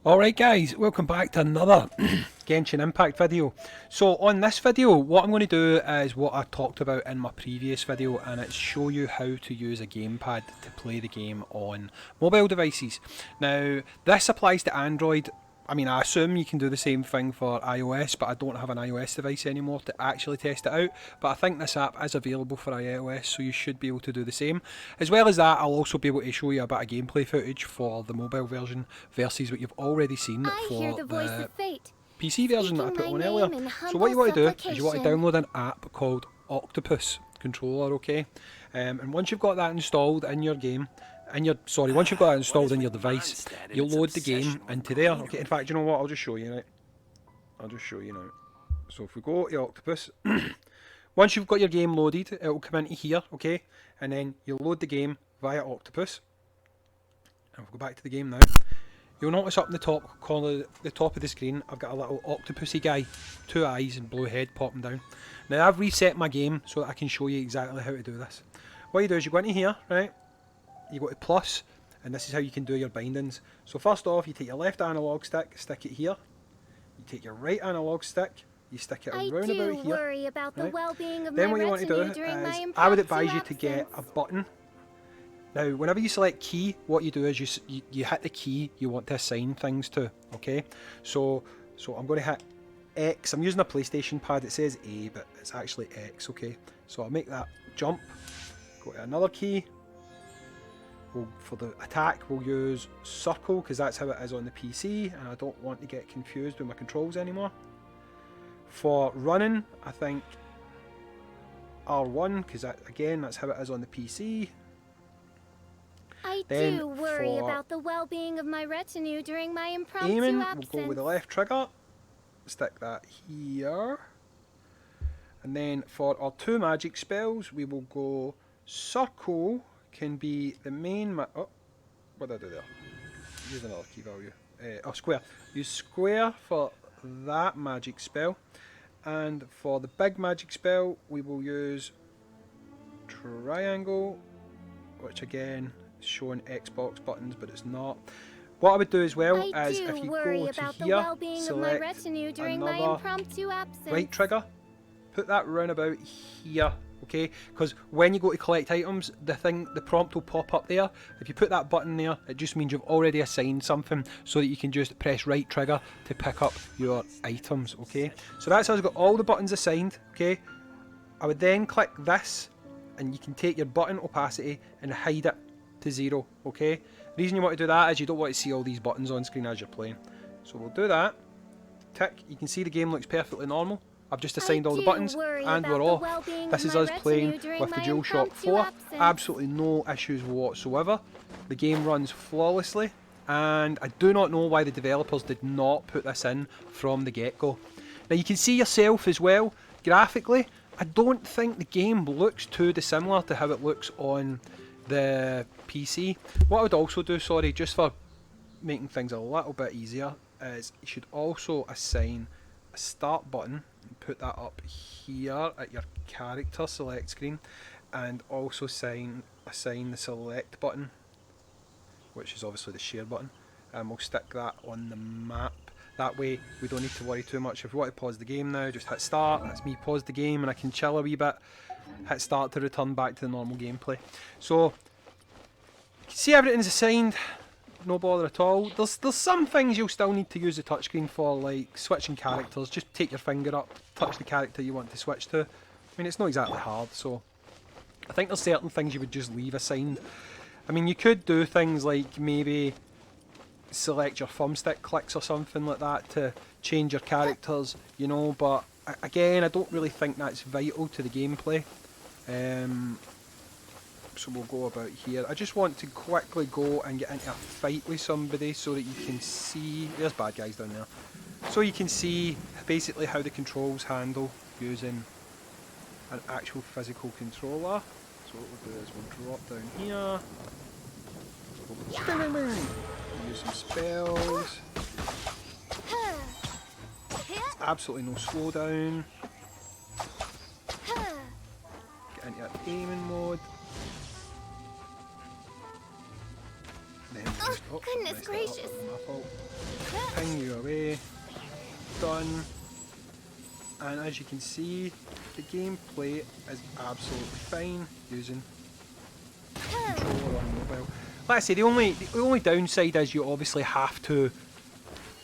Alright guys, welcome back to another Genshin Impact video. So on this video, what I'm going to do is what I talked about in my previous video, and it's show you how to use a gamepad to play the game on mobile devices. Now, this applies to Android. I mean, I assume you can do the same thing for iOS, but I don't have an iOS device anymore to actually test it out. But I think this app is available for iOS, so you should be able to do the same. As well as that, I'll also be able to show you a bit of gameplay footage for the mobile version versus what you've already seen for the PC version that I put on earlier. So what you want to do is you want to download an app called Octopus Controller, okay? And once you've got that installed in your game, once you've got that installed in your device, you'll load the game into there. Okay, in fact, you know what? I'll just show you now. I'll just show you now. So if we go to Octopus, once you've got your game loaded, it will come into here, okay? And then you'll load the game via Octopus. And we'll go back to the game now. You'll notice up in the top corner, the top of the screen, I've got a little octopusy guy, 2 eyes and blue head popping down. Now I've reset my game so that I can show you exactly how to do this. What you do is you go into here, right? You go to plus, and this is how you can do your bindings. So first off, you take your left analog stick, stick it here. You take your right analog stick, you stick it around about here. Worry about the well-being of then my what you want to do is, I would advise you to get a button. Now, whenever you select key, what you do is you hit the key you want to assign things to. Okay, so I'm going to hit X. I'm using a PlayStation pad. It says A, but it's actually X. Okay, so I'll make that jump. Go to another key. For the attack, we'll use circle because that's how it is on the PC, and I don't want to get confused with my controls anymore. For running, I think R1 because again that's how it is on the PC. I do worry about the well-being of my retinue during my impromptu aiming, absence. we'll go with the left trigger, stick that here, and then for our 2 magic spells, we will go circle. Can be the main what did I do there? Use another key value. Square. Use square for that magic spell, and for the big magic spell we will use triangle, which again is showing Xbox buttons but it's not. What I would do as well is if you go to here, select another right trigger, put that round about here. Okay, because when you go to collect items, the prompt will pop up there. If you put that button there, it just means you've already assigned something, so that you can just press right trigger to pick up your items. Okay, so that's how I've got all the buttons assigned. Okay, I would then click this, and you can take your button opacity and hide it to 0. Okay, the reason you want to do that is you don't want to see all these buttons on screen as you're playing. So we'll do that. Tick. You can see the game looks perfectly normal. I've just assigned all the buttons and we're off. This is us playing with the DualShock 4. Absolutely no issues whatsoever. The game runs flawlessly, and I do not know why the developers did not put this in from the get-go. Now you can see yourself as well, graphically, I don't think the game looks too dissimilar to how it looks on the PC. What I would also do, sorry, just for making things a little bit easier, is you should also assign a start button and put that up here at your character select screen, and also assign the select button, which is obviously the share button, and we'll stick that on the map. That way we don't need to worry too much. If we want to pause the game now, just hit start, that's me pause the game and I can chill a wee bit, hit start to return back to the normal gameplay. So you can see everything's assigned. No bother at all. There's some things you'll still need to use the touchscreen for, like switching characters. Just take your finger up, touch the character you want to switch to. I mean, it's not exactly hard, so I think there's certain things you would just leave assigned. I mean, you could do things like maybe select your thumbstick clicks or something like that to change your characters, you know, but again, I don't really think that's vital to the gameplay. So we'll go about here. I just want to quickly go and get into a fight with somebody so that you can see, there's bad guys down there, so you can see basically how the controls handle using an actual physical controller. So what we'll do is we'll drop down here, we'll use some spells. There's absolutely no slowdown. Get into that aiming mode. Then Oh, just, goodness gracious. My fault. Ping you away. Done. And as you can see, the gameplay is absolutely fine using the controller on mobile. Like I say, the only downside is you obviously have to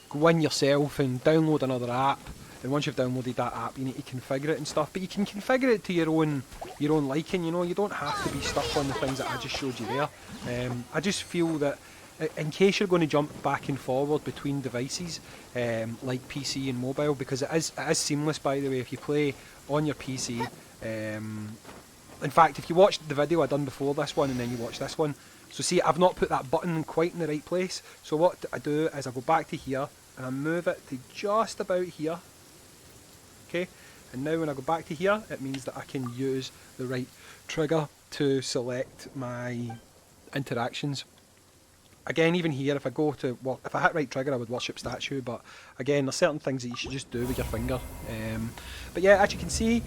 go in yourself and download another app. And once you've downloaded that app, you need to configure it and stuff. But you can configure it to your own liking. You know, you don't have to be stuck on the things that I just showed you there. I just feel that in case you're going to jump back and forward between devices, like PC and mobile, because it is seamless, by the way, if you play on your PC. In fact, if you watched the video I done before this one and then you watch this one, so see, I've not put that button quite in the right place. So what I do is I go back to here and I move it to just about here. Okay, and now when I go back to here, it means that I can use the right trigger to select my interactions. Again, even here, if I go to, well, if I hit right trigger, I would worship statue, but again, there's certain things that you should just do with your finger. But yeah, as you can see,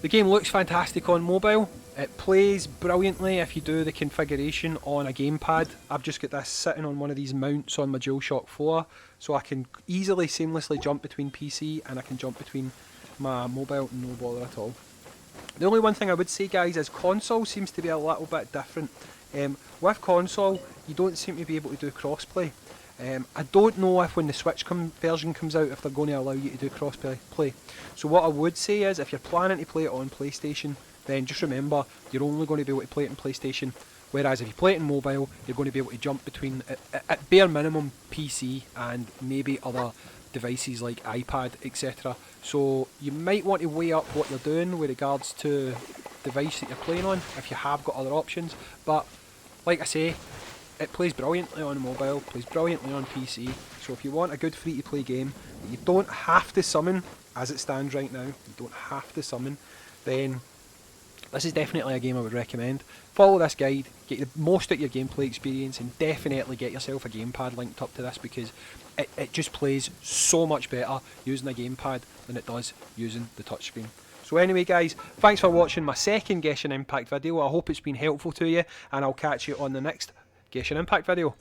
the game looks fantastic on mobile. It plays brilliantly if you do the configuration on a gamepad. I've just got this sitting on one of these mounts on my DualShock 4, so I can easily, seamlessly jump between PC and I can jump between my mobile, no bother at all. The only one thing I would say, guys, is console seems to be a little bit different. With console, you don't seem to be able to do crossplay. I don't know if when the Switch version comes out, if they're going to allow you to do crossplay. So what I would say is, if you're planning to play it on PlayStation, then just remember, you're only going to be able to play it on PlayStation. Whereas if you play it in mobile, you're going to be able to jump between, at bare minimum, PC and maybe other devices like iPad, etc. So you might want to weigh up what you're doing with regards to device that you're playing on, if you have got other options. But like I say, it plays brilliantly on mobile, plays brilliantly on PC. So if you want a good free-to-play game that you don't have to summon, as it stands right now, you don't have to summon, then this is definitely a game I would recommend. Follow this guide, get the most out of your gameplay experience, and definitely get yourself a gamepad linked up to this, because it just plays so much better using a gamepad than it does using the touchscreen. So anyway, guys, thanks for watching my second Genshin Impact video. I hope it's been helpful to you, and I'll catch you on the next Genshin Impact video.